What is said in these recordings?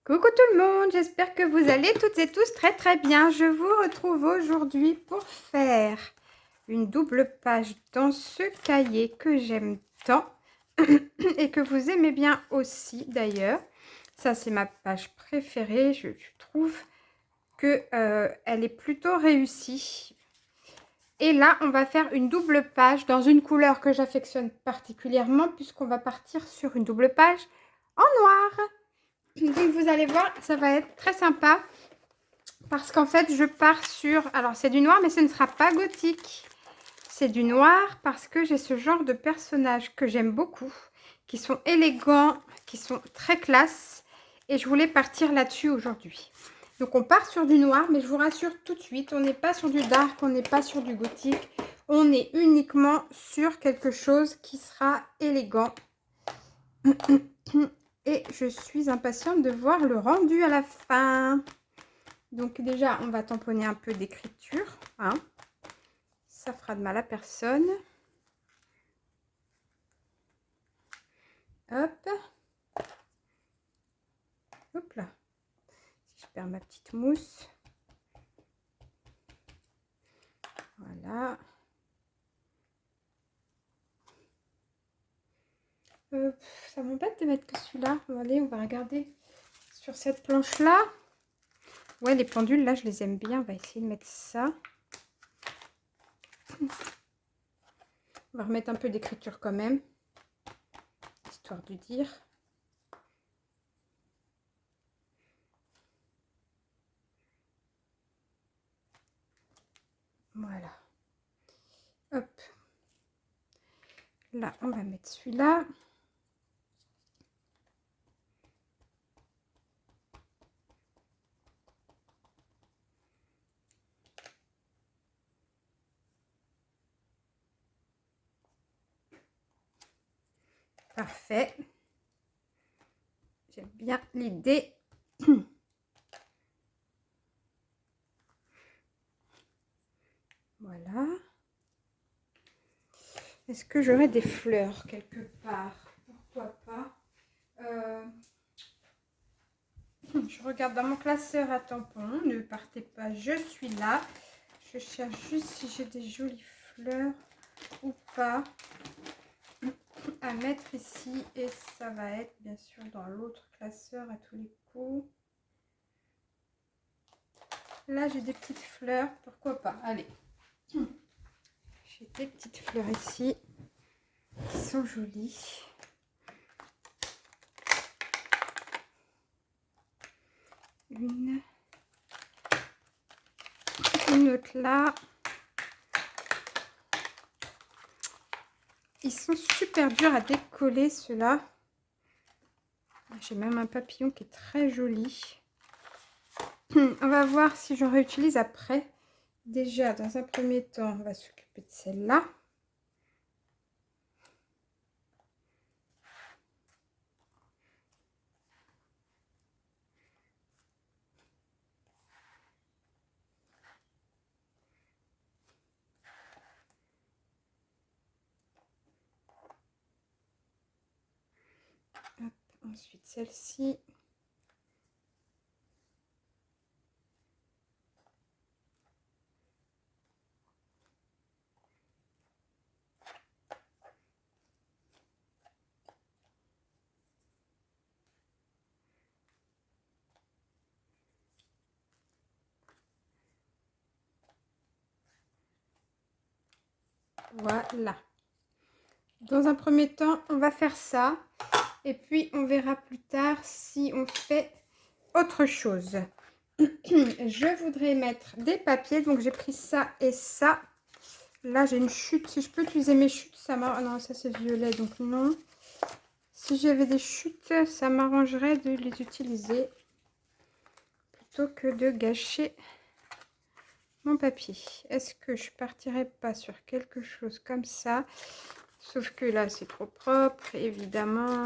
Coucou tout le monde, j'espère que vous allez toutes et tous très très bien. Je vous retrouve aujourd'hui pour faire une double page dans ce cahier que j'aime tant et que vous aimez bien aussi d'ailleurs. Ça c'est ma page préférée, je trouve que elle est plutôt réussie. Et là on va faire une double page dans une couleur que j'affectionne particulièrement puisqu'on va partir sur une double page en noir. Donc vous allez voir, ça va être très sympa parce qu'en fait je pars sur, alors c'est du noir mais ce ne sera pas gothique, c'est du noir parce que j'ai ce genre de personnages que j'aime beaucoup, qui sont élégants, qui sont très classe et je voulais partir là-dessus aujourd'hui. Donc on part sur du noir, mais je vous rassure tout de suite, on n'est pas sur du dark, on n'est pas sur du gothique, on est uniquement sur quelque chose qui sera élégant. Et je suis impatiente de voir le rendu à la fin. Donc déjà, on va tamponner un peu d'écriture. Hein. Ça fera de mal à personne. Hop. Hop là. Si je perds ma petite mousse. Voilà. Ça m'embête de mettre que celui-là. Allez, on va regarder sur cette planche-là. Ouais, les pendules, là, je les aime bien. On va essayer de mettre ça. On va remettre un peu d'écriture quand même. Histoire de dire. Voilà. Hop. Là, on va mettre celui-là. Parfait. J'aime bien l'idée. Voilà. Est-ce que j'aurais des fleurs quelque part? Pourquoi pas? Je regarde dans mon classeur à tampons. Ne partez pas, je suis là. Je cherche juste si j'ai des jolies fleurs ou pas à mettre ici. Et ça va être bien sûr dans l'autre classeur à tous les coups. Là, j'ai des petites fleurs. Pourquoi pas? Allez. J'ai des petites fleurs ici qui sont jolies. Une autre là. Ils sont super durs à décoller ceux-là. J'ai même un papillon qui est très joli. On va voir si j'en réutilise après. Déjà, dans un premier temps, on va s'occuper de celle-là. Ensuite, celle-ci. Voilà. Dans un premier temps, on va faire ça. Et puis, on verra plus tard si on fait autre chose. Je voudrais mettre des papiers. Donc, j'ai pris ça et ça. Là, j'ai une chute. Si je peux utiliser mes chutes, ça m'a... Non, ça, c'est violet, donc non. Si j'avais des chutes, ça m'arrangerait de les utiliser plutôt que de gâcher mon papier. Est-ce que je partirais pas sur quelque chose comme ça? Sauf que là, c'est trop propre, évidemment.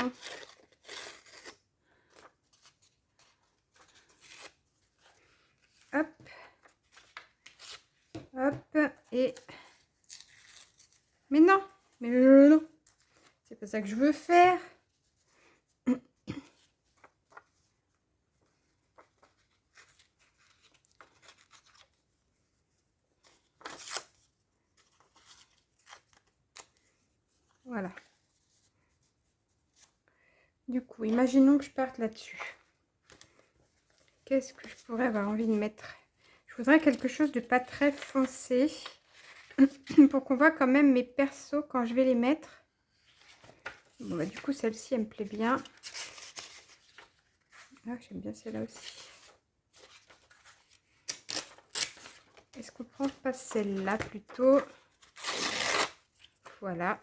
Hop. Hop. Et... Mais non. Mais non. C'est pas ça que je veux faire. Voilà. Du coup, imaginons que je parte là-dessus. Qu'est-ce que je pourrais avoir envie de mettre? Je voudrais quelque chose de pas très foncé pour qu'on voit quand même mes persos quand je vais les mettre. Bon, bah, du coup, celle-ci, elle me plaît bien. Ah, j'aime bien celle-là aussi. Est-ce qu'on prend pas celle-là plutôt? Voilà.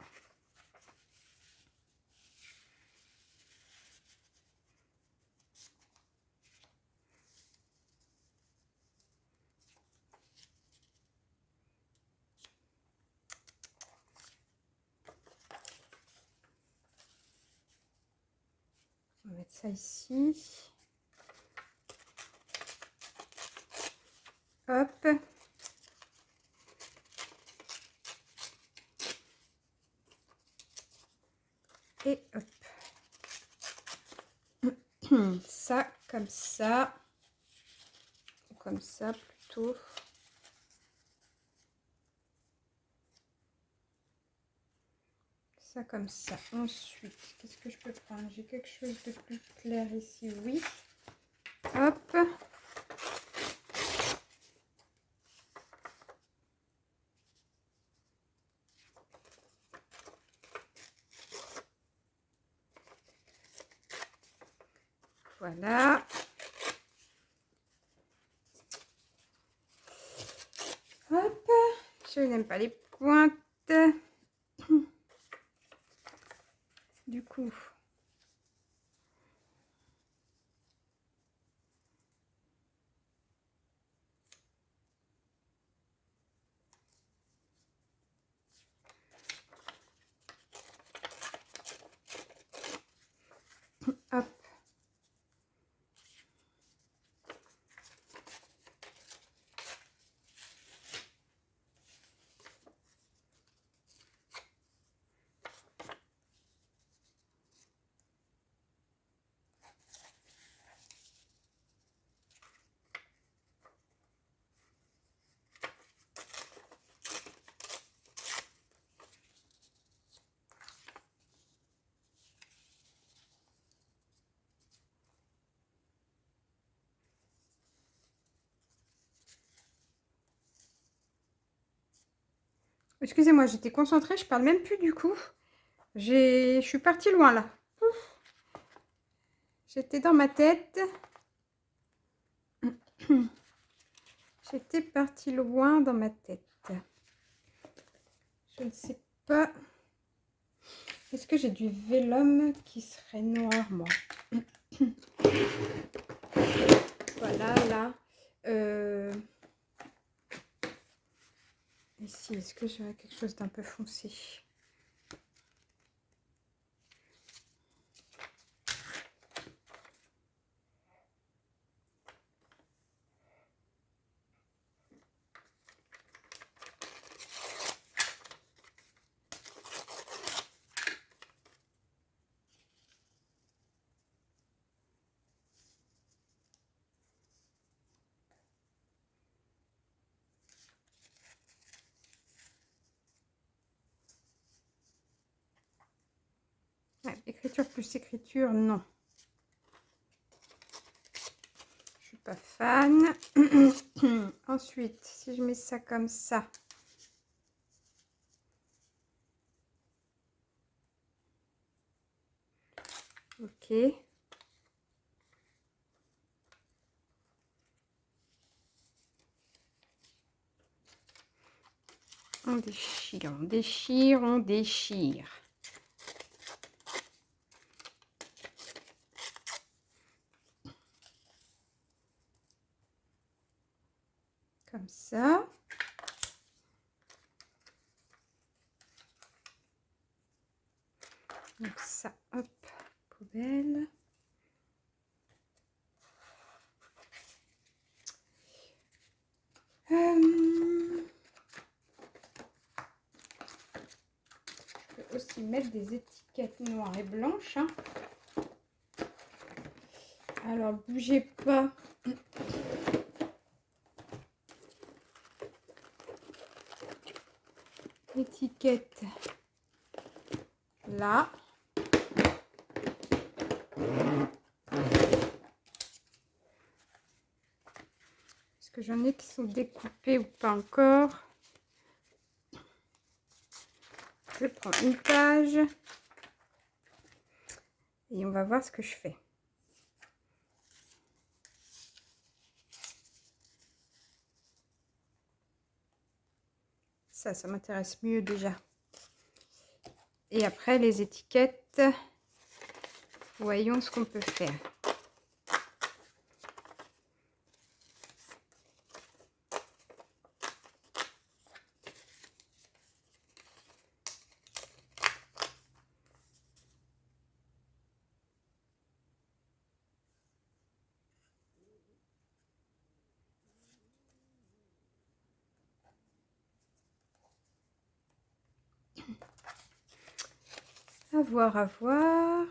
On va mettre ça ici. Hop. Et hop. Ça, comme ça. Comme ça plutôt. Ça comme ça. Ensuite, qu'est-ce que je peux prendre? J'ai quelque chose de plus clair ici, oui. Hop. Voilà. Hop. Je n'aime pas les pointes. Du coup. Hop. Excusez-moi, j'étais concentrée, je parle même plus du coup. Je suis partie loin là. J'étais dans ma tête. J'étais partie loin dans ma tête. Je ne sais pas. Est-ce que j'ai du vélum qui serait noir, moi? Voilà, là. Ici, est-ce que j'aurais quelque chose d'un peu foncé? Ouais, écriture plus écriture, non. Je suis pas fan. Ensuite, si je mets ça comme ça. Ok. On déchire, on déchire, on déchire. Comme ça. Donc ça, hop, poubelle. Je peux aussi mettre des étiquettes noires et blanches. Hein. Alors, bougez pas. Étiquette là. Est-ce que j'en ai qui sont découpés ou pas encore? Je prends une page et on va voir ce que je fais. Ça m'intéresse mieux déjà. Et après, les étiquettes, voyons ce qu'on peut faire. À voir, à voir.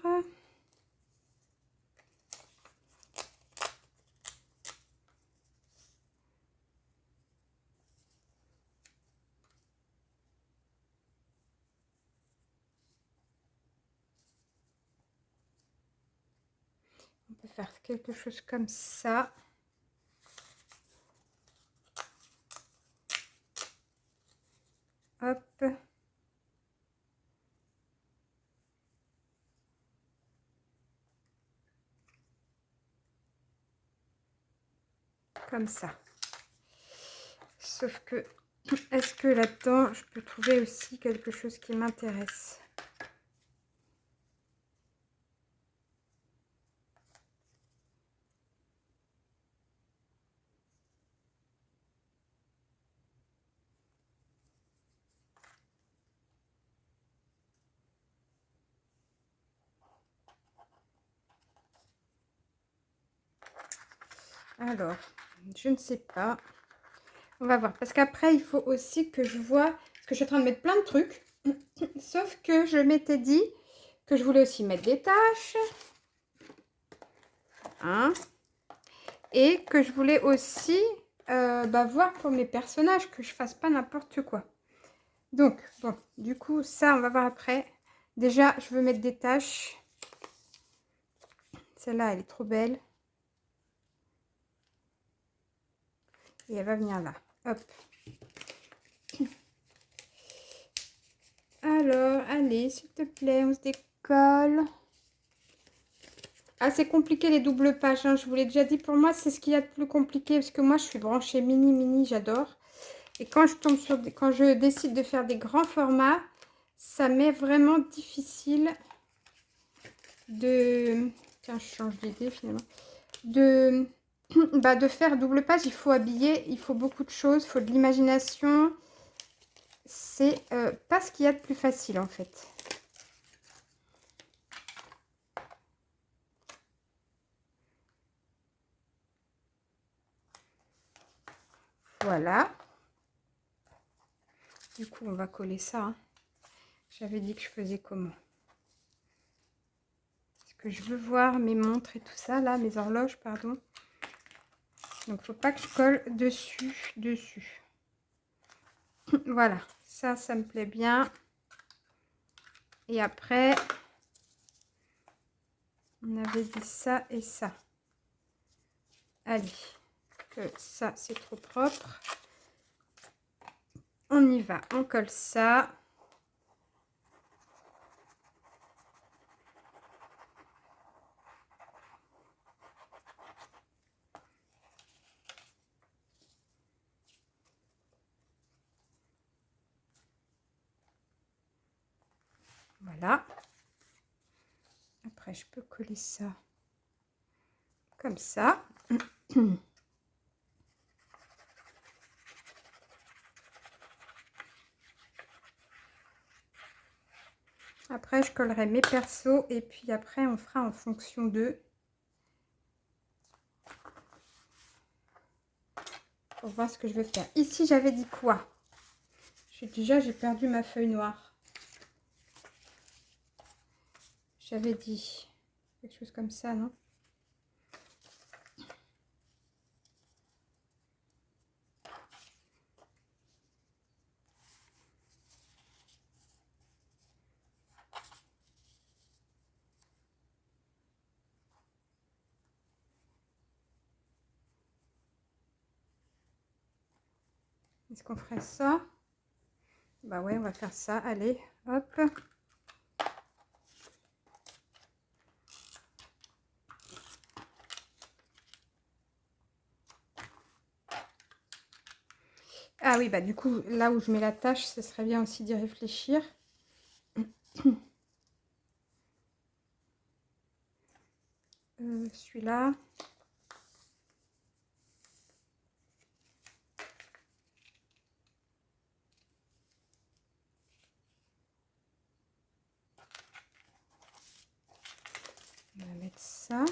On peut faire quelque chose comme ça. Hop. Comme ça. Sauf que, est-ce que là-dedans, je peux trouver aussi quelque chose qui m'intéresse? Alors, je ne sais pas. On va voir. Parce qu'après, il faut aussi que je vois... Parce que je suis en train de mettre plein de trucs. Sauf que je m'étais dit que je voulais aussi mettre des tâches. Hein, et que je voulais aussi voir pour mes personnages, que je fasse pas n'importe quoi. Donc, bon, du coup, ça, on va voir après. Déjà, je veux mettre des tâches. Celle-là, elle est trop belle. Et elle va venir là. Hop. Alors, allez, s'il te plaît, on se décolle. Ah, c'est compliqué les doubles pages, hein. Je vous l'ai déjà dit, pour moi, c'est ce qu'il y a de plus compliqué. Parce que moi, je suis branchée mini, j'adore. Et quand je tombe sur quand je décide de faire des grands formats, ça m'est vraiment difficile de... Tiens, je change d'idée finalement. De faire double page, il faut habiller, il faut beaucoup de choses, il faut de l'imagination. C'est pas ce qu'il y a de plus facile en fait. Voilà. Du coup, on va coller ça. Hein. J'avais dit que je faisais comment? Parce que je veux voir mes montres et tout ça, là, mes horloges, pardon. Donc, faut pas que je colle dessus. Voilà, ça me plaît bien. Et après, on avait dit ça et ça. Allez, que ça, c'est trop propre. On y va, on colle ça. Voilà. Après, je peux coller ça comme ça. Après, je collerai mes persos et puis après, on fera en fonction d'eux. Pour voir ce que je vais faire. Ici, j'avais dit quoi? J'ai perdu ma feuille noire. J'avais dit quelque chose comme ça, non? Est-ce qu'on ferait ça? Bah ouais, on va faire ça. Allez, hop. Ah oui, bah du coup, là où je mets la tâche, ce serait bien aussi d'y réfléchir. Celui-là. On va mettre ça.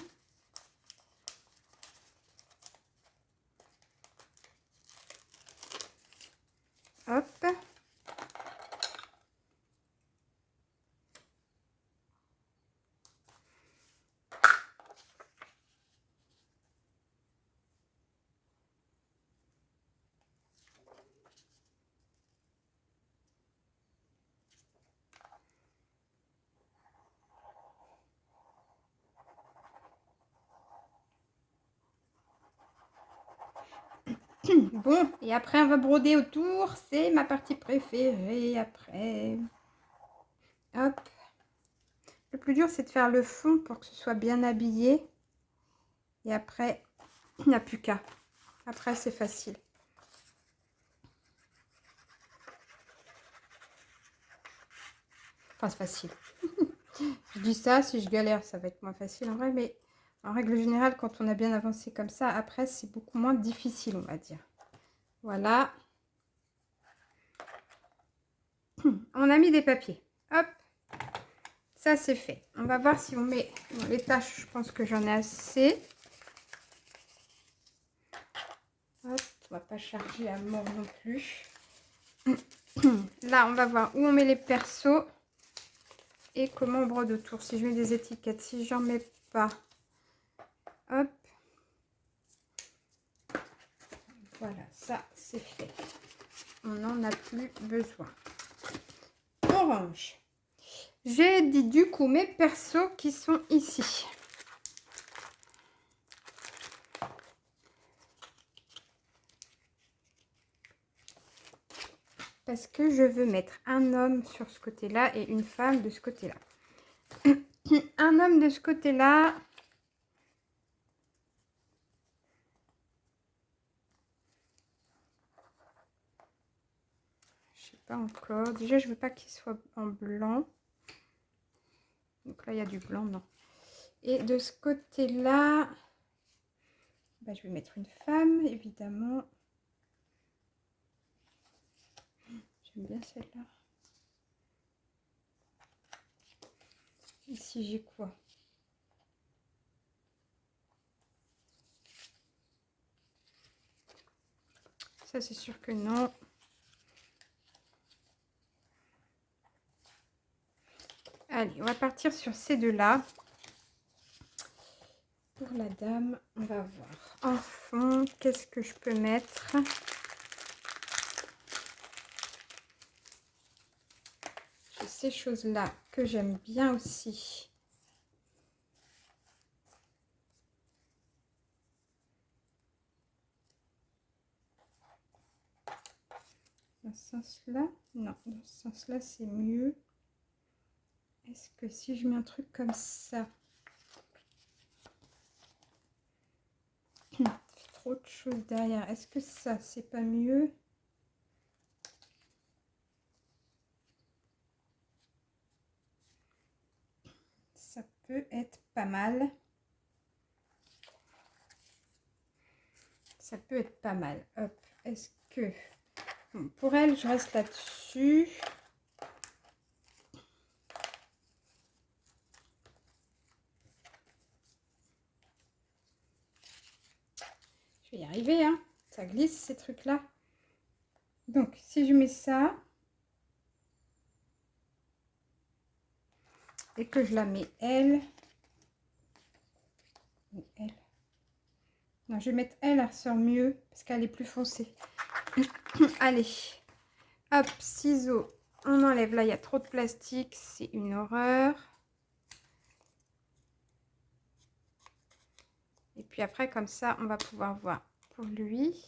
Hop. Bon, et après on va broder autour. C'est ma partie préférée après. Hop. Le plus dur, c'est de faire le fond pour que ce soit bien habillé. Et après, il n'y a plus qu'à. Après, c'est facile. Enfin, c'est facile. Je dis ça, si je galère, ça va être moins facile en vrai. Mais en règle générale, quand on a bien avancé comme ça, après, c'est beaucoup moins difficile, on va dire. Voilà. On a mis des papiers. Hop. Ça, c'est fait. On va voir si on met les tâches. Je pense que j'en ai assez. Hop. On va pas charger à mort non plus. Là, on va voir où on met les persos et comment on brode autour. Si je mets des étiquettes, si j'en mets pas. Hop. Voilà, ça, c'est fait. On n'en a plus besoin. Orange. J'ai dit du coup mes persos qui sont ici. Parce que je veux mettre un homme sur ce côté-là et une femme de ce côté-là. Un homme de ce côté-là. Je sais pas encore. Déjà, je veux pas qu'il soit en blanc. Donc là, il y a du blanc, non. Et de ce côté-là, bah, je vais mettre une femme, évidemment. J'aime bien celle-là. Ici, j'ai quoi? Ça, c'est sûr que non. Allez, on va partir sur ces deux-là. Pour la dame, on va voir. En fond, qu'est-ce que je peux mettre? J'ai ces choses-là que j'aime bien aussi. Dans ce sens-là, non, dans ce sens-là, c'est mieux. Est-ce que si je mets un truc comme ça, trop de choses derrière, est-ce que ça, c'est pas mieux? Ça peut être pas mal. Ça peut être pas mal. Hop, est-ce que... Bon, pour elle, je reste là-dessus. Je vais y arriver, hein. Ça glisse, ces trucs-là. Donc, si je mets ça... Et que je la mets elle... Elle... Non, je vais mettre elle, elle ressort mieux parce qu'elle est plus foncée. Allez, hop, ciseaux, on enlève. Là, il y a trop de plastique, c'est une horreur. Et puis après, comme ça, on va pouvoir voir pour lui.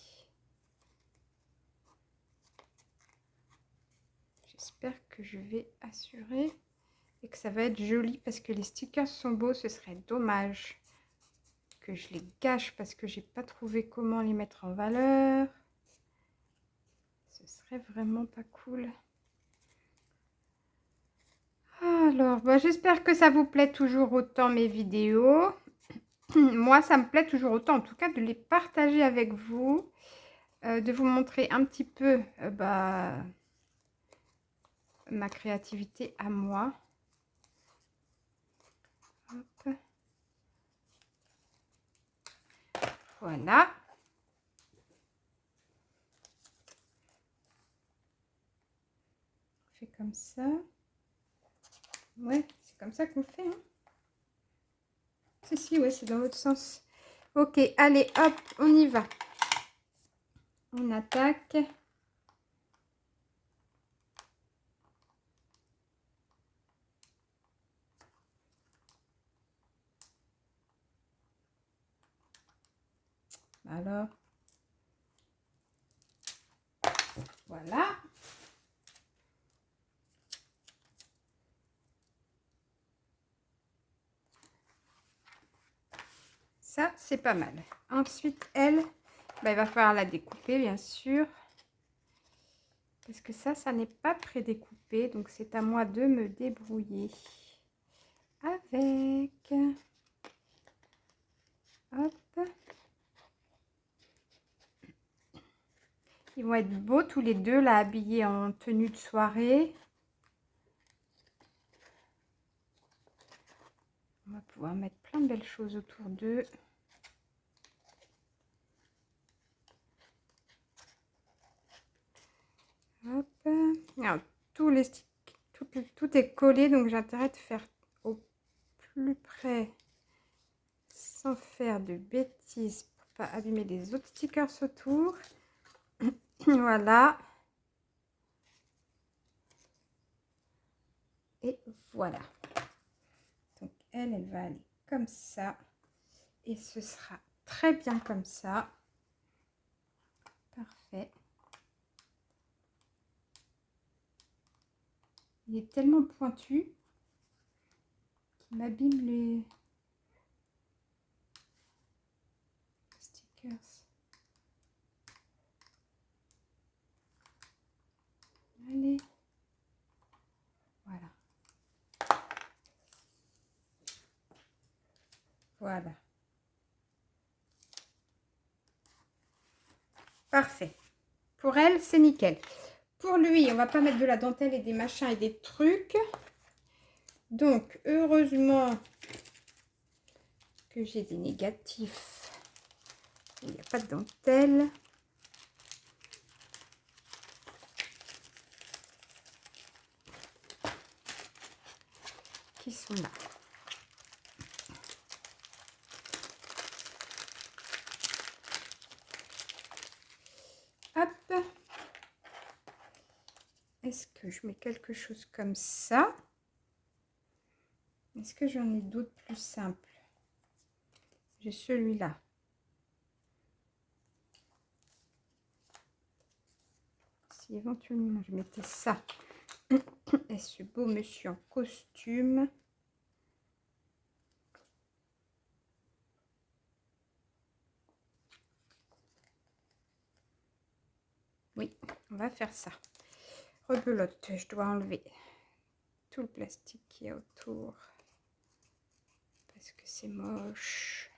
que je vais assurer et que ça va être joli parce que les stickers sont beaux. Ce serait dommage que je les gâche parce que j'ai pas trouvé comment les mettre en valeur. Ce serait vraiment pas cool. Alors, bah, j'espère que ça vous plaît toujours autant mes vidéos. Moi, ça me plaît toujours autant, en tout cas, de les partager avec vous, de vous montrer un petit peu bah, ma créativité à moi. Hop. Voilà. On fait comme ça. Ouais, c'est comme ça qu'on fait. Hein. Si, ouais, c'est dans l'autre sens. Ok, allez, hop, on y va. On attaque. Alors, voilà. Ça, c'est pas mal. Ensuite, elle, bah, il va falloir la découper, bien sûr. Parce que ça n'est pas prédécoupé. Donc, c'est à moi de me débrouiller avec. Hop. Ils vont être beaux tous les deux, là, habillés en tenue de soirée. On va pouvoir mettre plein de belles choses autour d'eux. Hop. Alors, tout est collé, donc j'ai intérêt de faire au plus près sans faire de bêtises pour pas abîmer les autres stickers autour. Voilà. Et voilà. Donc elle va aller comme ça. Et ce sera très bien comme ça. Parfait. Il est tellement pointu qu'il m'abîme les stickers. Allez. Voilà. Voilà. Parfait. Pour elle, c'est nickel. Pour lui, on va pas mettre de la dentelle et des machins et des trucs. Donc, heureusement que j'ai des négatifs. Il n'y a pas de dentelle. Qui sont là. Hop. Est-ce que je mets quelque chose comme ça? Est-ce que j'en ai d'autres plus simples? J'ai celui-là. Si éventuellement je mettais ça et ce beau monsieur en costume. Oui, on va faire ça. Rebelote, je dois enlever tout le plastique qui est autour parce que c'est moche.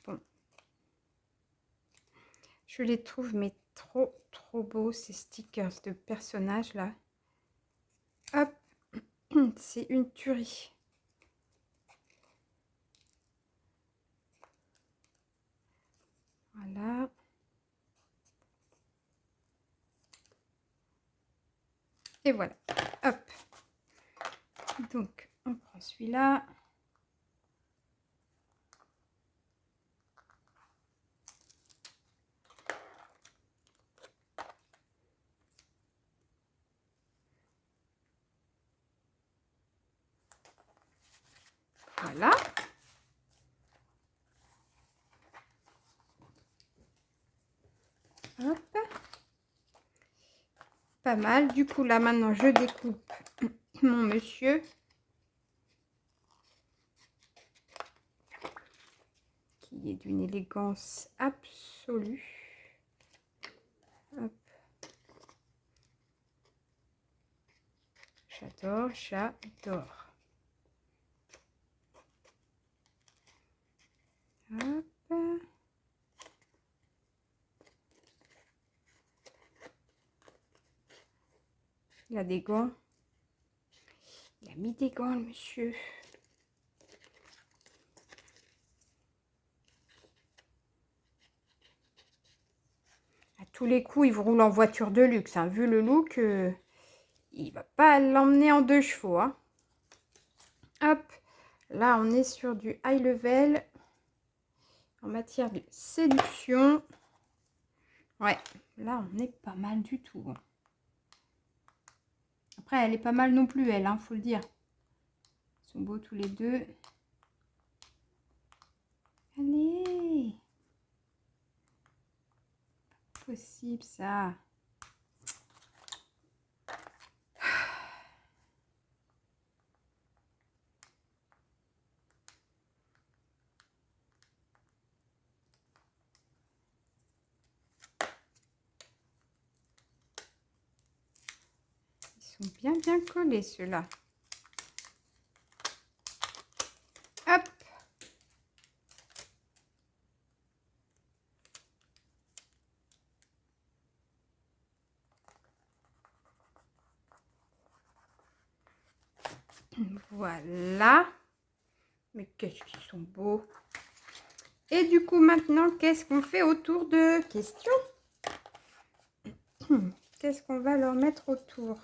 Bon, je les trouve mais trop beaux ces stickers de personnages là. Hop, c'est une tuerie. Voilà. Et voilà. Hop. Donc, on prend celui-là. Voilà. Hop. pas mal. Du coup, là, maintenant, je découpe mon monsieur. Qui est d'une élégance absolue. Hop. J'adore, j'adore. Hop. Il a des gants. Il a mis des gants, le monsieur. À tous les coups, il vous roule en voiture de luxe. Hein. Vu le look, il va pas l'emmener en 2 chevaux. Hein. Hop. Là, on est sur du high level. En matière de séduction. Ouais, là, on est pas mal du tout. Après, elle est pas mal non plus, elle, hein, faut le dire. Ils sont beaux tous les deux. Allez! Pas possible, ça. Ils sont bien collés, ceux-là. Hop! Voilà. Mais qu'est-ce qu'ils sont beaux. Et du coup, maintenant, qu'est-ce qu'on fait autour de questions? Qu'est-ce qu'on va leur mettre autour?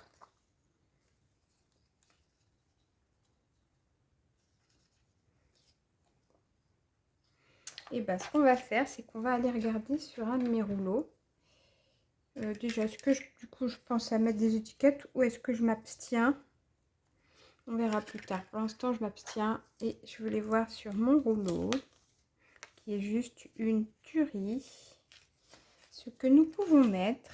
Et bien, ce qu'on va faire, c'est qu'on va aller regarder sur un de mes rouleaux. Déjà, est-ce que du coup, je pense à mettre des étiquettes ou est-ce que je m'abstiens? On verra plus tard. Pour l'instant, je m'abstiens et je voulais voir sur mon rouleau, qui est juste une tuerie, ce que nous pouvons mettre.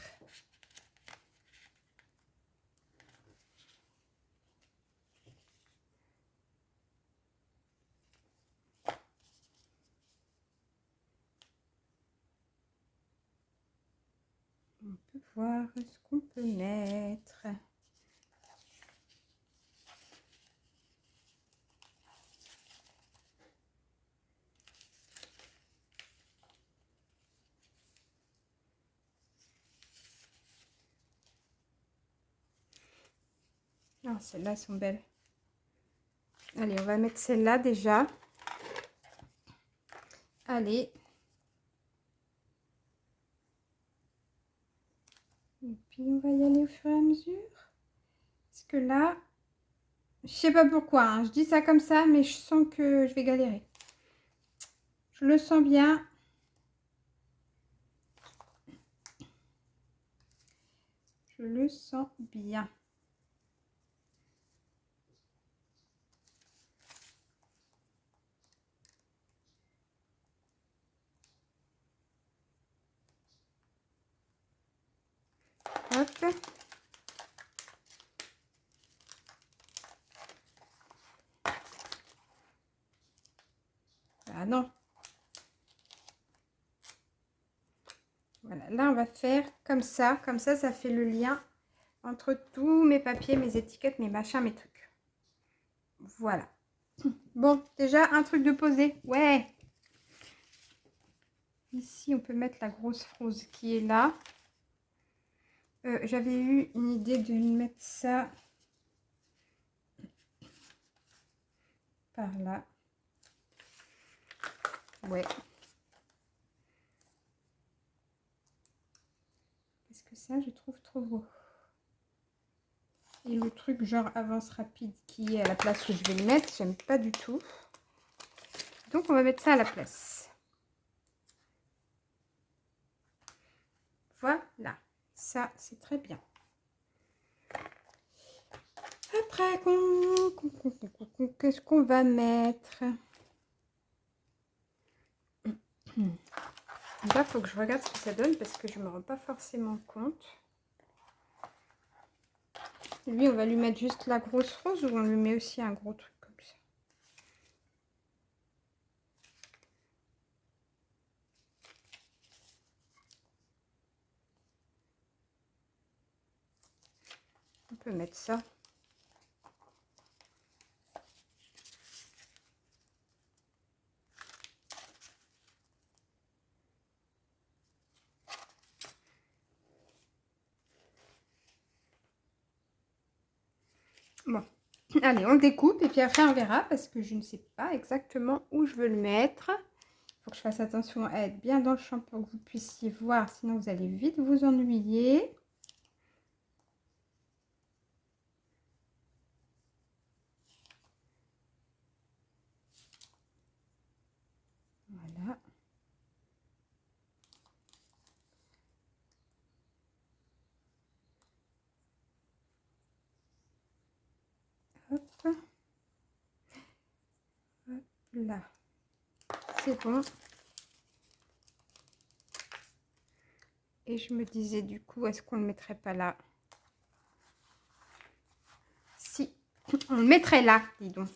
On peut voir ce qu'on peut mettre. Ah, celles-là sont belles. Allez, on va mettre celle-là déjà. Allez. Et puis, on va y aller au fur et à mesure. Parce que là, je sais pas pourquoi, hein, je dis ça comme ça, mais je sens que je vais galérer. Je le sens bien. Je le sens bien. Hop. Ah non. Voilà, là on va faire comme ça ça fait le lien entre tous mes papiers, mes étiquettes, mes machins, mes trucs. Voilà. Bon, déjà un truc de poser. Ouais. Ici on peut mettre la grosse rose qui est là. J'avais eu une idée de mettre ça par là. Ouais. Parce que ça, je trouve trop beau. Et le truc genre avance rapide qui est à la place où je vais le mettre, j'aime pas du tout. Donc on va mettre ça à la place. Voilà. Ça, c'est très bien. Après, qu'est-ce qu'on va mettre? Là, il faut que je regarde ce que ça donne parce que je ne me rends pas forcément compte. Lui, on va lui mettre juste la grosse rose ou on lui met aussi un gros truc comme ça? On peut mettre ça. Bon, allez, on le découpe et puis après on verra parce que je ne sais pas exactement où je veux le mettre. Il faut que je fasse attention à être bien dans le champ pour que vous puissiez voir, sinon vous allez vite vous ennuyer. Voilà. Hop. Hop là. C'est bon. Et je me disais du coup, est-ce qu'on ne le mettrait pas là? Si, on le mettrait là, dis donc.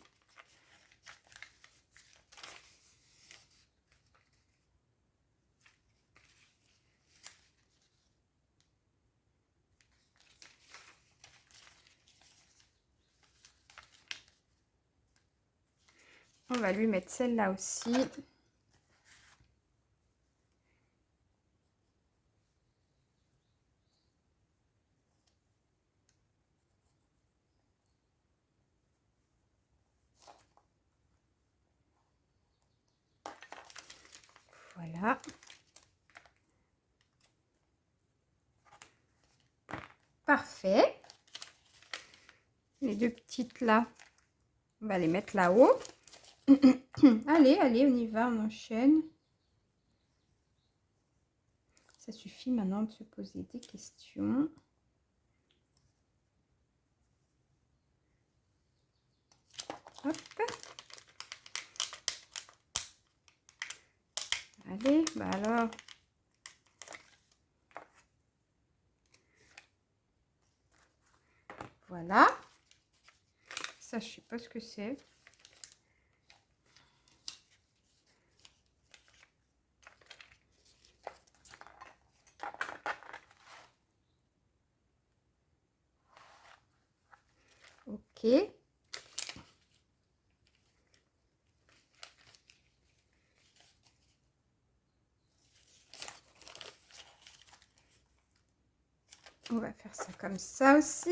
On va lui mettre celle-là aussi. Voilà. Parfait. Les deux petites là, on va les mettre là-haut. Allez, allez, on y va, on enchaîne. Ça suffit maintenant de se poser des questions. Hop. Allez, bah alors. Voilà. Ça, je sais pas ce que c'est. Ok. On va faire ça comme ça aussi.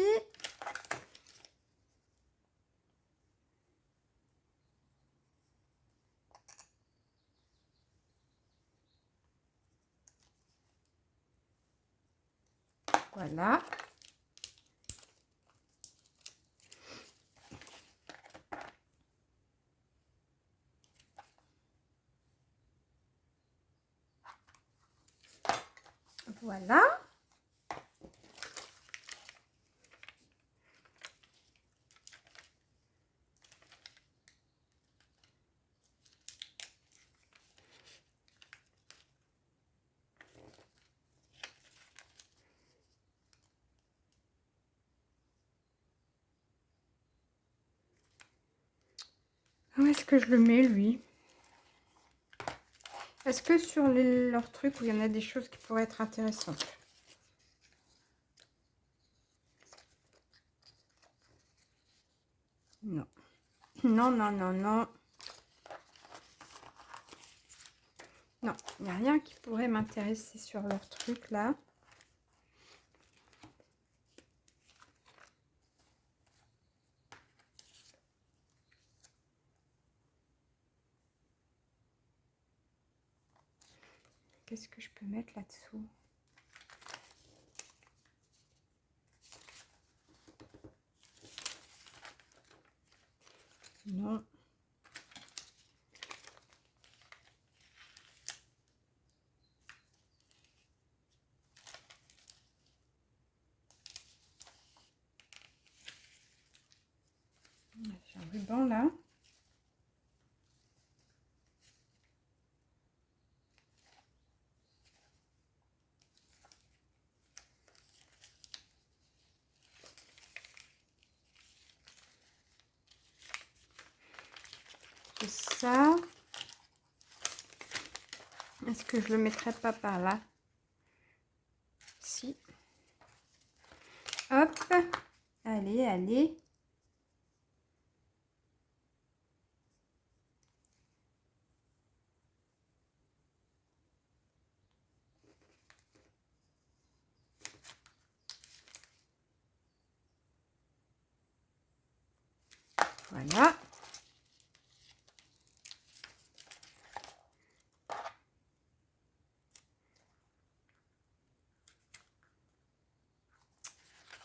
Voilà. Voilà. Où est-ce que je le mets, lui? Est-ce que sur leurs trucs où il y en a des choses qui pourraient être intéressantes? Non. Non, non, non, non. Non, il n'y a rien qui pourrait m'intéresser sur leurs trucs là. Qu'est-ce que je peux mettre là-dessous? Non. J'ai un ruban là. ça. Est-ce que je le mettrai pas par là? Si. Hop. Allez, allez. Voilà.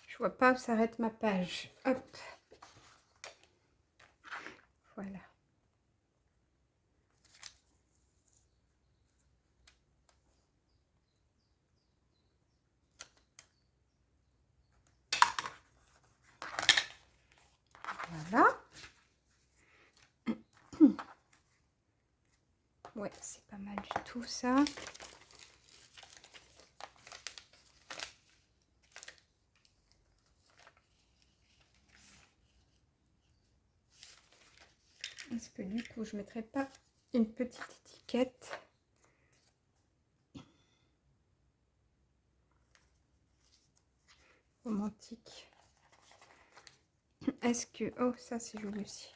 Je vois pas où s'arrête ma page. Hop. Voilà. Voilà. Ouais, c'est pas mal du tout ça. Est-ce que du coup je mettrai pas une petite étiquette? Romantique. Est-ce que... Oh, ça c'est joli aussi.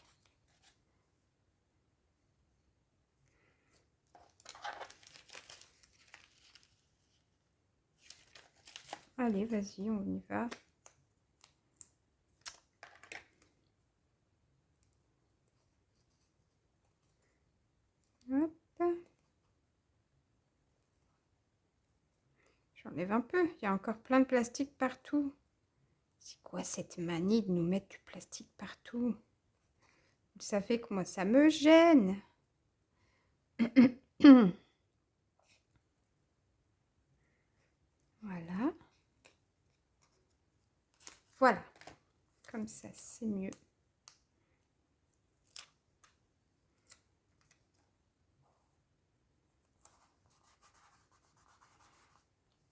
Allez, vas-y, on y va. Hop. J'enlève un peu. Il y a encore plein de plastique partout. C'est quoi cette manie de nous mettre du plastique partout? Ça fait que moi, ça me gêne. Voilà. Voilà. Comme ça, c'est mieux.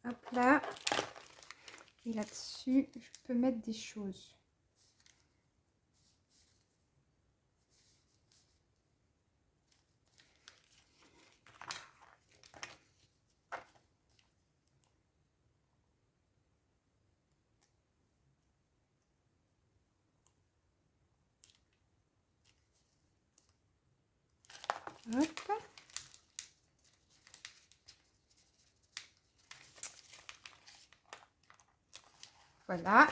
Hop là. Et là-dessus, je peux mettre des choses. Hop. Voilà.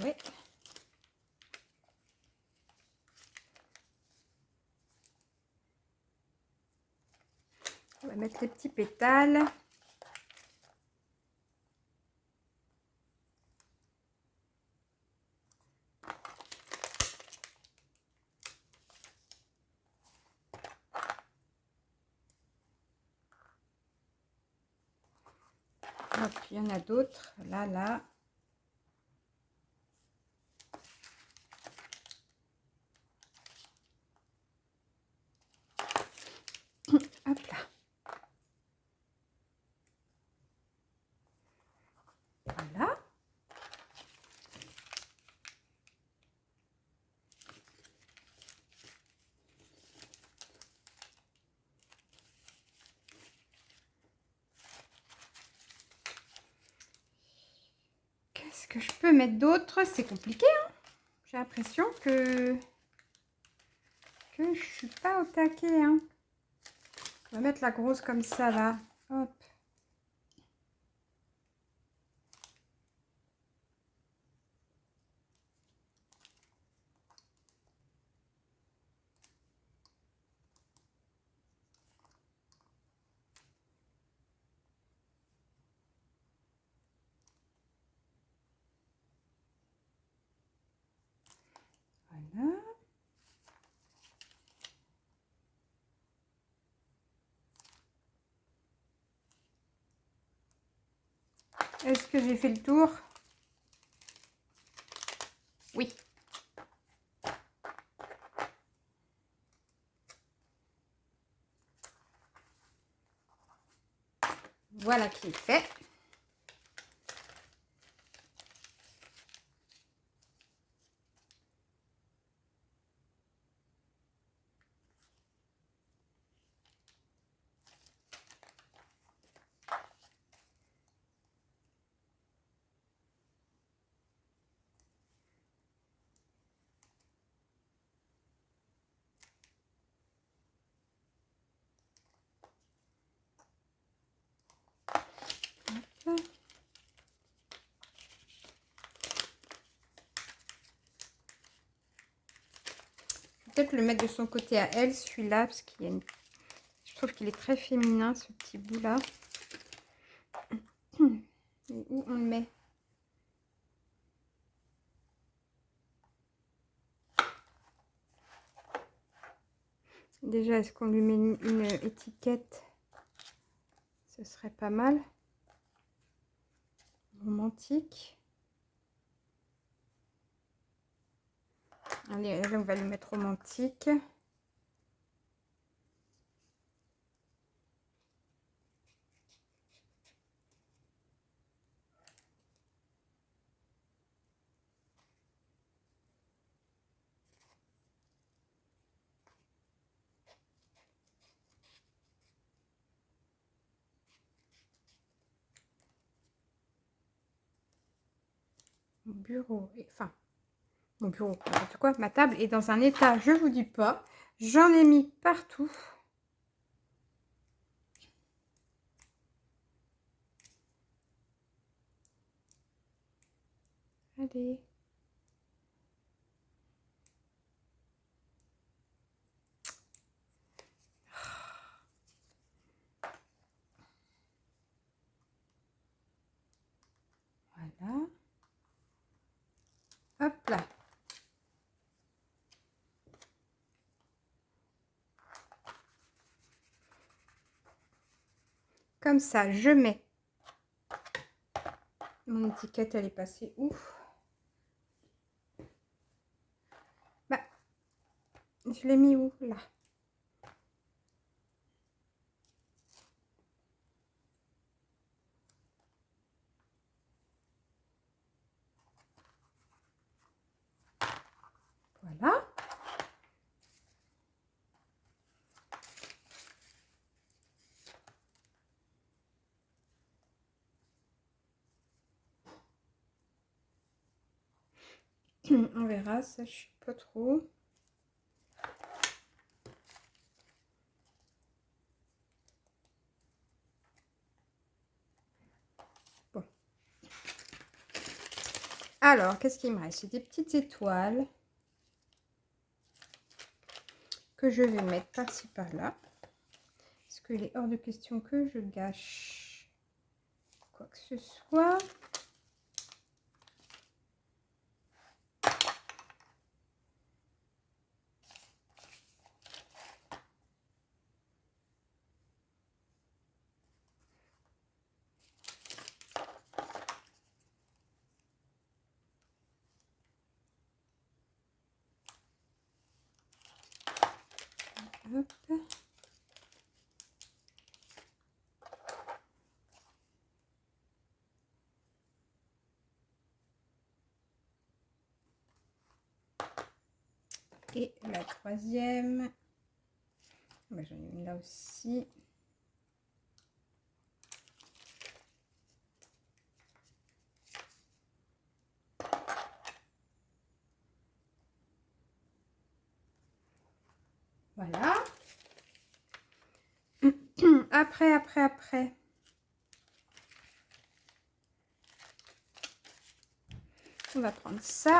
Oui. On va mettre les petits pétales. Hop, il y en a d'autres. Là, là. Hop là. Voilà. Qu'est-ce que je peux mettre d'autre? C'est compliqué, hein? J'ai l'impression que je suis pas au taquet, hein. On va mettre la grosse comme ça, là. Hop. Voilà. Est-ce que j'ai fait le tour? Oui. Voilà qui est fait. Peut-être le mettre de son côté à elle, celui-là, parce qu'il y a une... Je trouve qu'il est très féminin, ce petit bout-là. Et où on le met? Déjà, est-ce qu'on lui met une étiquette? Ce serait pas mal. Romantique. Allez, là, on va lui mettre romantique. Mon bureau, enfin, mon bureau, n'importe quoi, ma table est dans un état, je vous dis pas. J'en ai mis partout. Allez. Voilà. Hop là. Comme ça, je mets. Mon étiquette, elle est passée où? Bah, je l'ai mis où? Là. Voilà. On verra, ça je sais pas trop. Bon. Alors, qu'est-ce qu'il me reste? C'est des petites étoiles que je vais mettre par-ci par-là. Parce qu'il est hors de question que je gâche quoi que ce soit. Hop. Et la troisième, j'en ai une là aussi. Voilà. Après. On va prendre ça.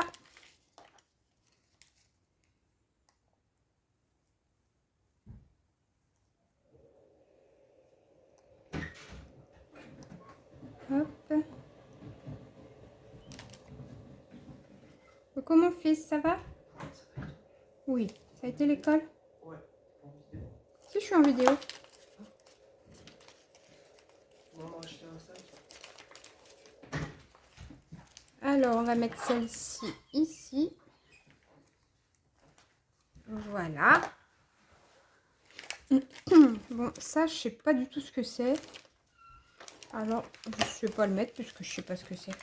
Hop. Coucou mon fils, ça va? Oui. Ça a été l'école? Ouais. En vidéo. Si, je suis en vidéo. Maman a acheté un sac. Alors, on va mettre celle-ci ici. Voilà. Bon, ça, je sais pas du tout ce que c'est. Alors, je ne vais pas le mettre puisque je sais pas ce que c'est.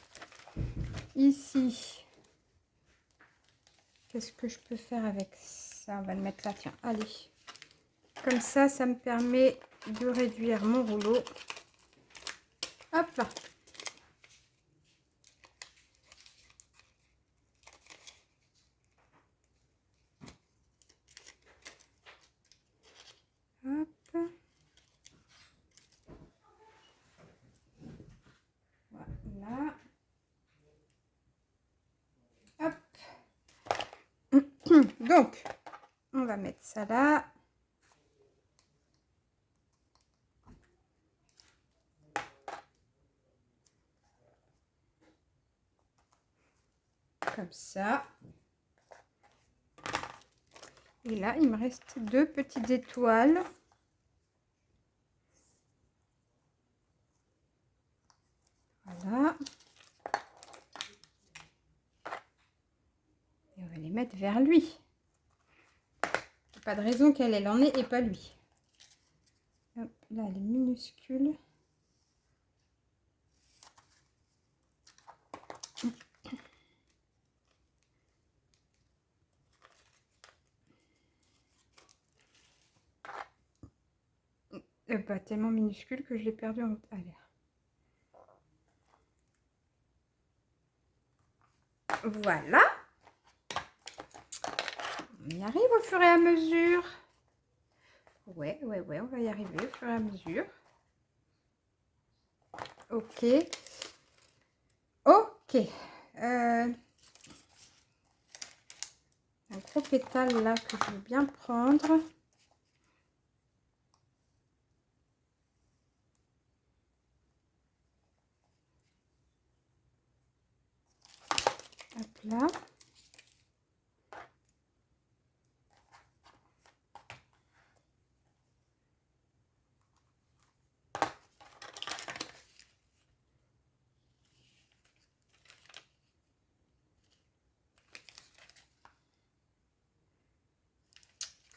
Ici. Qu'est-ce que je peux faire avec ça? On va le mettre là, tiens. Allez. Comme ça, ça me permet de réduire mon rouleau. Hop là. Hop. Donc, on va mettre ça là. Comme ça. Et là, il me reste 2 petites étoiles. Voilà. Et on va les mettre vers lui. Pas de raison qu'elle en ait et pas lui. Hop, là, elle est minuscule. Pas tellement minuscule que je l'ai perdu en... Allez. Voilà. On y arrive au fur et à mesure. Ouais, on va y arriver au fur et à mesure. Ok. Ok. Un gros pétale là que je veux bien prendre. Hop là.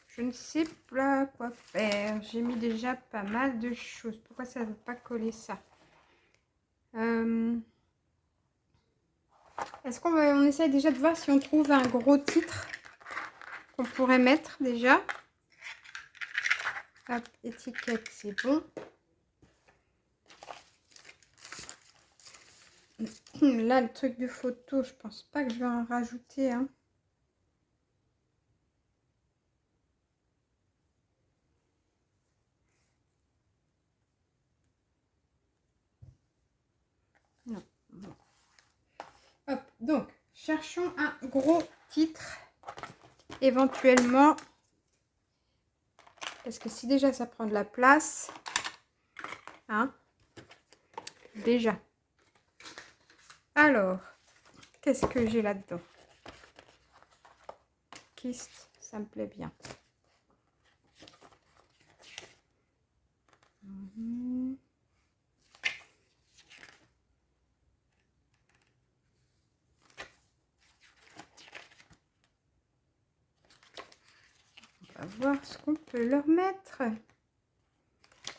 Je ne sais pas quoi faire. J'ai mis déjà pas mal de choses. Pourquoi ça ne veut pas coller ça? Est-ce qu'on essaye déjà de voir si on trouve un gros titre qu'on pourrait mettre déjà? Hop, étiquette, c'est bon. Là, le truc de photo, je pense pas que je vais en rajouter. Hein. Non. Bon. Hop, donc, cherchons un gros titre. Éventuellement. Parce que si déjà ça prend de la place. Hein. Déjà. Alors, qu'est-ce que j'ai là-dedans? Kyste, ça me plaît bien. On va voir ce qu'on peut leur mettre.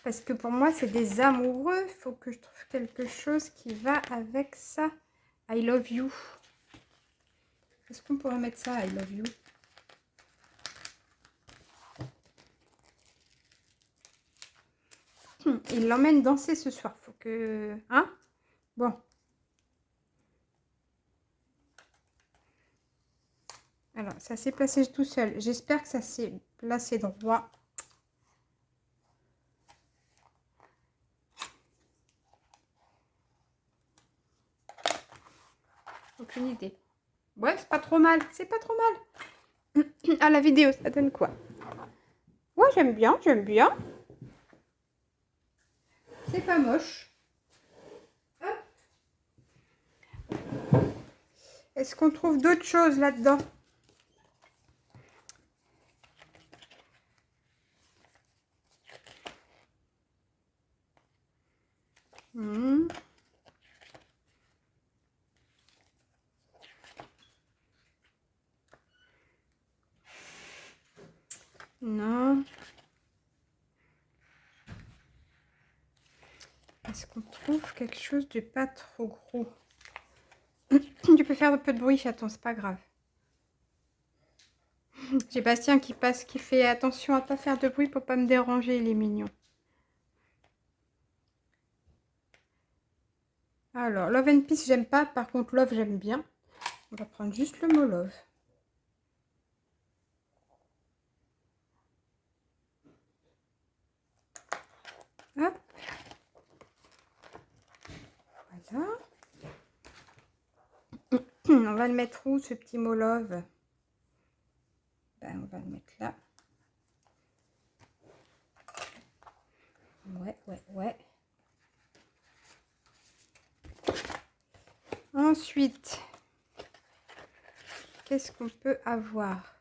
Parce que pour moi, c'est des amoureux. Il faut que je trouve quelque chose qui va avec ça. I love you. Est-ce qu'on pourrait mettre ça, I love you? Il l'emmène danser ce soir. Faut que... Hein? Bon. Alors, ça s'est placé tout seul. J'espère que ça s'est placé droit. Aucune idée. Ouais, c'est pas trop mal. C'est pas trop mal. À la vidéo, ça donne quoi? Ouais, j'aime bien, j'aime bien. C'est pas moche. Est-ce qu'on trouve d'autres choses là-dedans? Non. Est-ce qu'on trouve quelque chose de pas trop gros? Tu peux faire un peu de bruit, chaton, c'est pas grave. J'ai Bastien qui passe, qui fait attention à pas faire de bruit pour pas me déranger, il est mignon. Alors, Love and Peace, j'aime pas. Par contre, Love, j'aime bien. On va prendre juste le mot Love. Hop. Voilà. On va le mettre où, ce petit mot Love? on va le mettre là. Ouais. Ensuite, qu'est-ce qu'on peut avoir?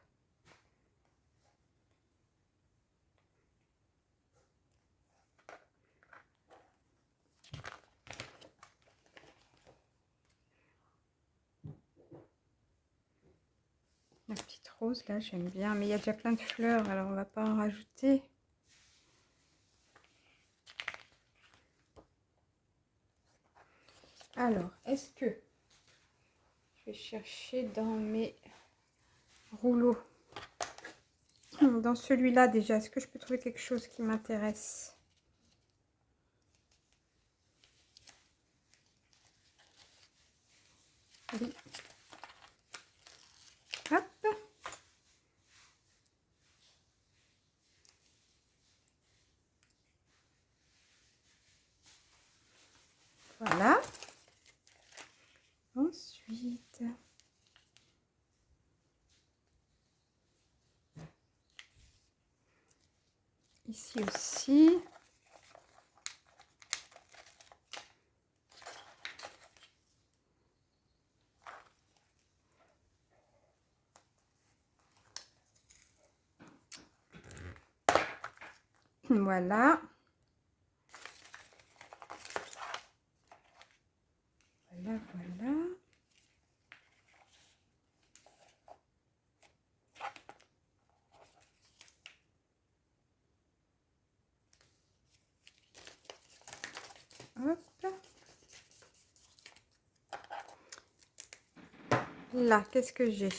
La petite rose, là, j'aime bien. Mais il y a déjà plein de fleurs, alors on va pas en rajouter. Alors, est-ce que... Je vais chercher dans mes rouleaux. Dans celui-là, déjà, est-ce que je peux trouver quelque chose qui m'intéresse? Oui. Hop. Voilà. Ensuite, ici aussi. Voilà. Voilà. Hop. Là, qu'est-ce que j'ai?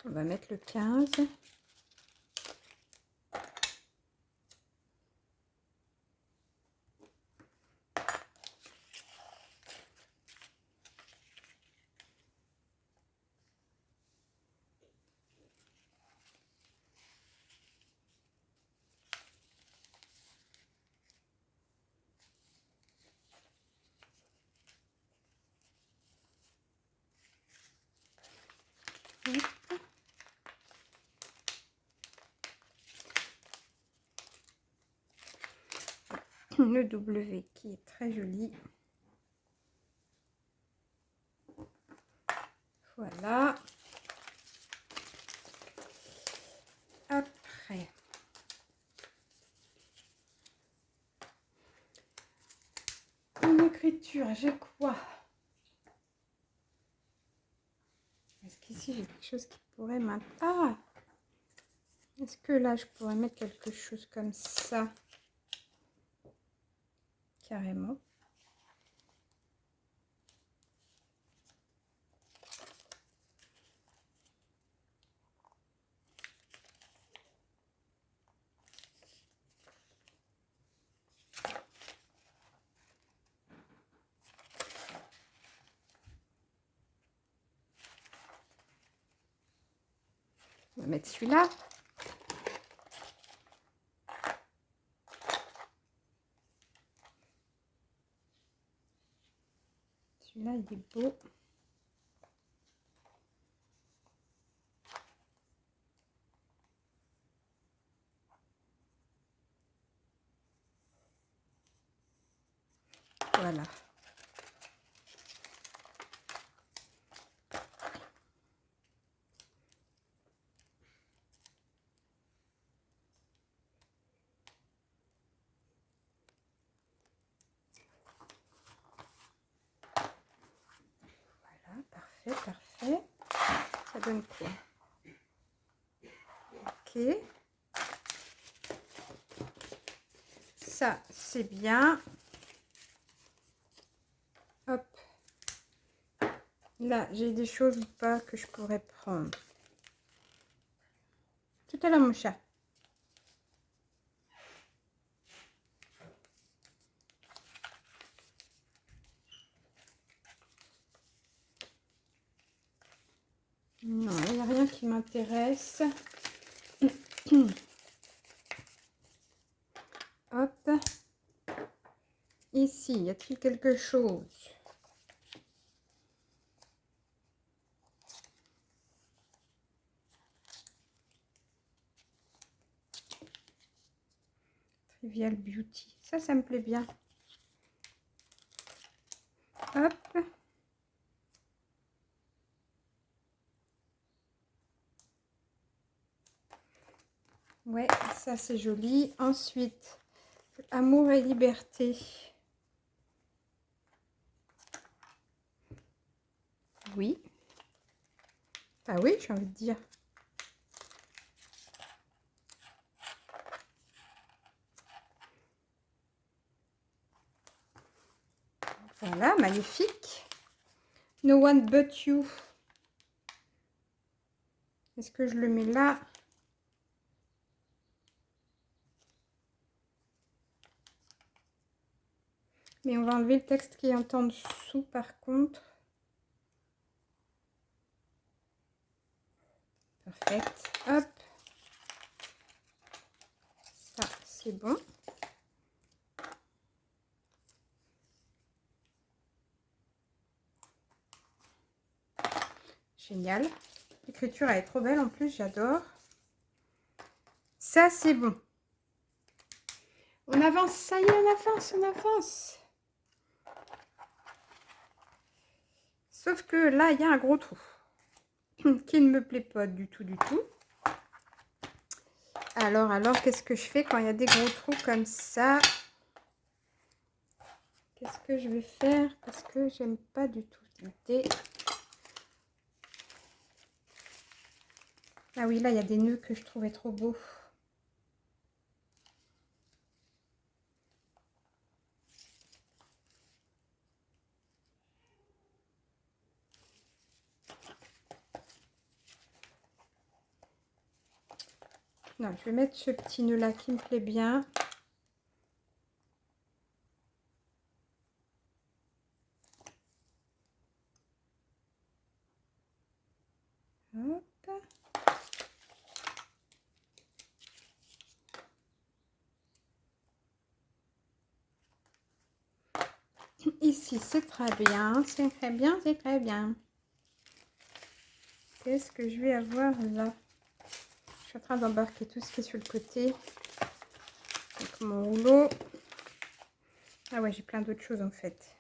On va mettre le 15. Le W qui est très joli. Voilà. Après, en écriture, j'ai quoi? Est-ce qu'ici j'ai quelque chose qui pourrait m'intéresser? Ah! Est-ce que là je pourrais mettre quelque chose comme ça? Carrément. On va mettre celui-là. Celui-là, il est beau. Voilà. Voilà, parfait, parfait. Ça donne quoi? Ok. Ça, c'est bien. Hop. Là, j'ai des choses ou pas que je pourrais prendre. Tout à l'heure, mon chat. Non, il n'y a rien qui m'intéresse. Hop. Ici, y a-t-il quelque chose? Trivial Beauty. Ça me plaît bien. Hop. Ouais, ça c'est joli. Ensuite, Amour et liberté. Oui. Ah oui, j'ai envie de dire. Voilà, magnifique. No One But You. Est-ce que je le mets là? Mais on va enlever le texte qui est en dessous par contre. Perfect. Hop. Ça, c'est bon. Génial. L'écriture, elle est trop belle en plus, j'adore. Ça, c'est bon. On avance, ça y est, on avance, on avance. Sauf que là, il y a un gros trou qui ne me plaît pas du tout, du tout. Alors, qu'est-ce que je fais quand il y a des gros trous comme ça? Qu'est-ce que je vais faire? Parce que j'aime pas du tout l'idée. Ah oui, là, il y a des nœuds que je trouvais trop beaux. Non, je vais mettre ce petit nœud là qui me plaît bien. Hop. Ici, c'est très bien, c'est très bien, c'est très bien. Qu'est-ce que je vais avoir là? Je suis en train d'embarquer tout ce qui est sur le côté. Donc mon rouleau. Ah ouais, j'ai plein d'autres choses en fait.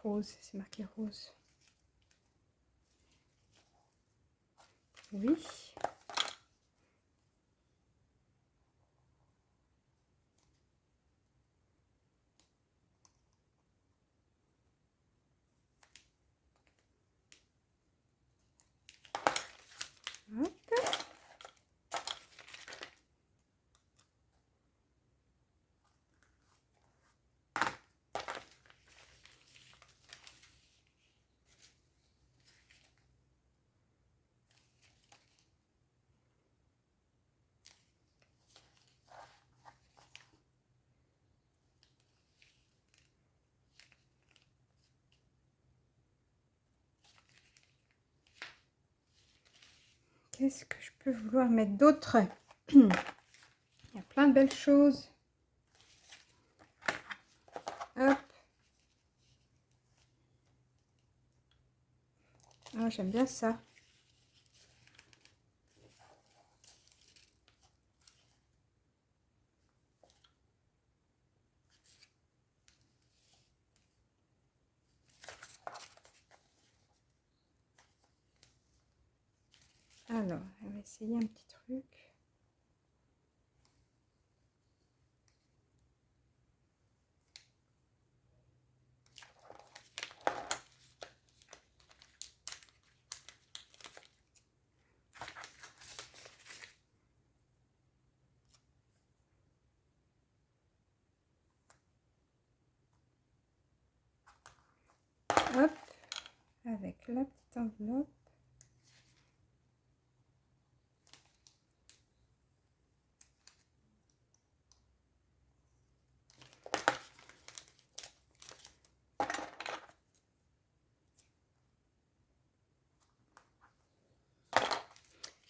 Rose, c'est marqué rose. Oui. Hop. Qu'est-ce que je peux vouloir mettre d'autre? Il y a plein de belles choses. Hop. Ah, j'aime bien ça. Alors, on va essayer un petit truc. Hop. Avec la petite enveloppe.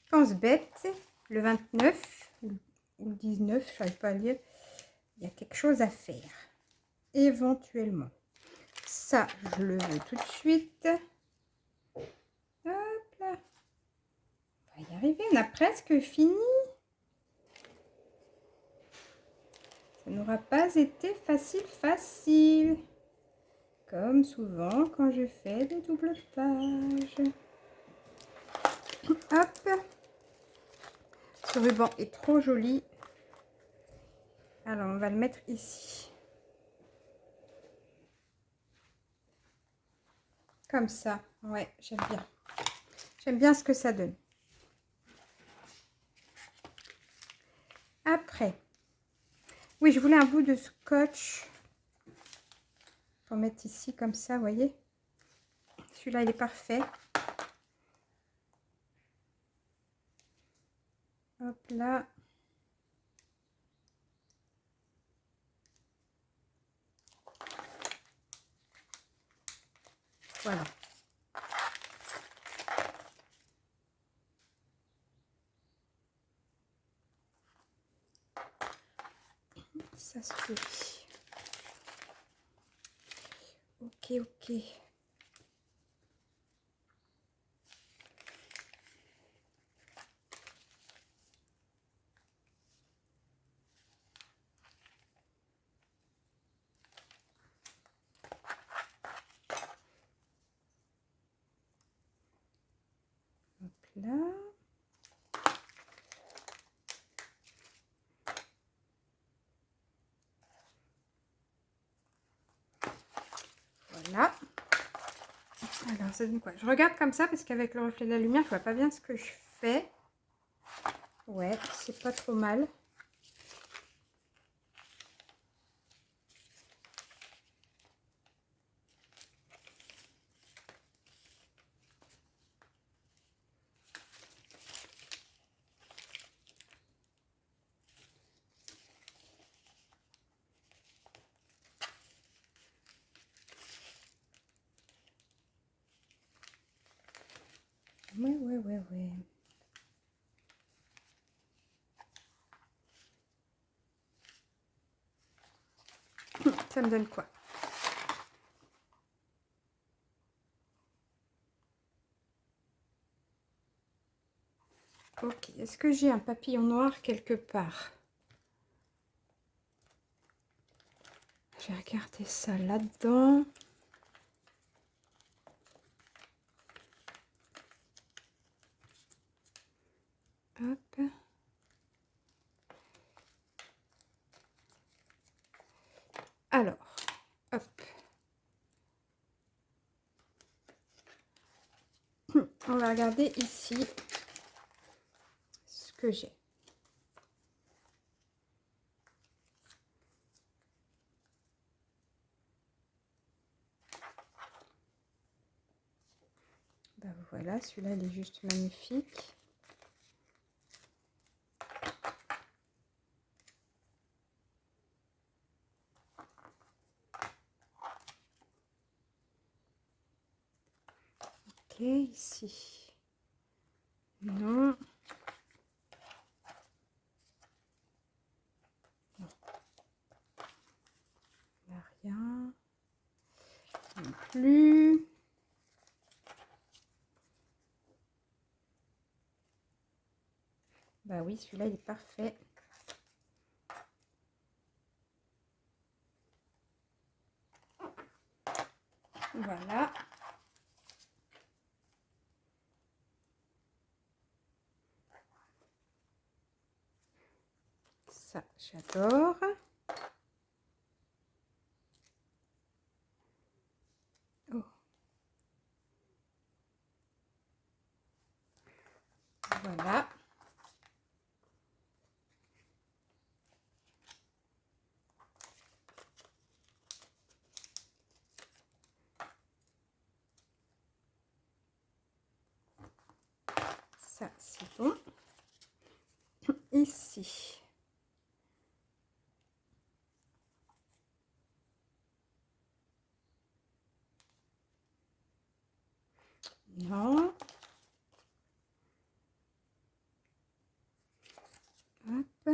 Pense bête, le 29, ou le 19, je n'arrive pas à lire. Il y a quelque chose à faire, éventuellement. Ça, je le veux tout de suite. Hop là. On va y arriver, on a presque fini. Ça n'aura pas été facile. Comme souvent quand je fais des doubles pages. Hop. Ce ruban est trop joli. Alors, on va le mettre ici. Comme ça. Ouais, j'aime bien. J'aime bien ce que ça donne. Après. Oui, je voulais un bout de scotch. Pour mettre ici comme ça, vous voyez. Celui-là, il est parfait. Hop là. Voilà. Ça se fait. Ok. Hop là. Voilà. Alors, ça donne quoi? Je regarde comme ça parce qu'avec le reflet de la lumière, je vois pas bien ce que je fais. Ouais, c'est pas trop mal. Ouais. Ça me donne quoi? Ok, est-ce que j'ai un papillon noir quelque part? Je vais regarder ça là-dedans. Hop. Alors, hop. On va regarder ici ce que j'ai. Ben voilà, celui-là, il est juste magnifique. Ok, ici. Non. Non. Il n'y a rien. Non plus. Bah oui, celui-là, il est parfait. Voilà. Ça, j'adore. Oh. Voilà. Ça, c'est bon. Ici. Non. Hop.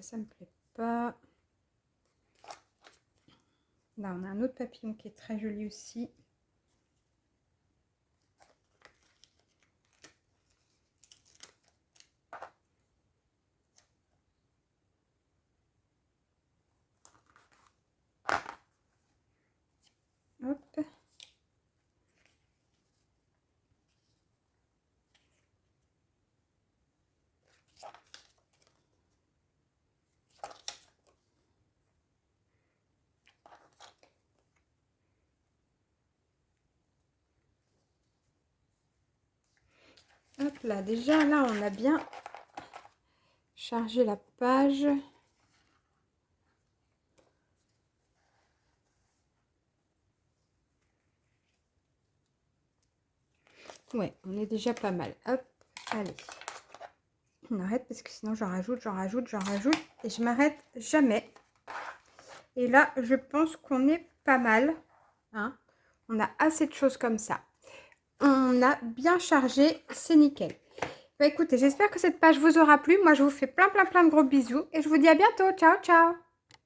ça me plaît pas. Là, on a un autre papillon qui est très joli aussi. Hop. Hop là, déjà là on a bien chargé la page. Ouais, on est déjà pas mal. Hop, allez. On arrête parce que sinon j'en rajoute et je m'arrête jamais. Et là, je pense qu'on est pas mal. Hein. On a assez de choses comme ça. On a bien chargé, c'est nickel. Bah, écoutez, j'espère que cette page vous aura plu. Moi, je vous fais plein de gros bisous et je vous dis à bientôt. Ciao, ciao!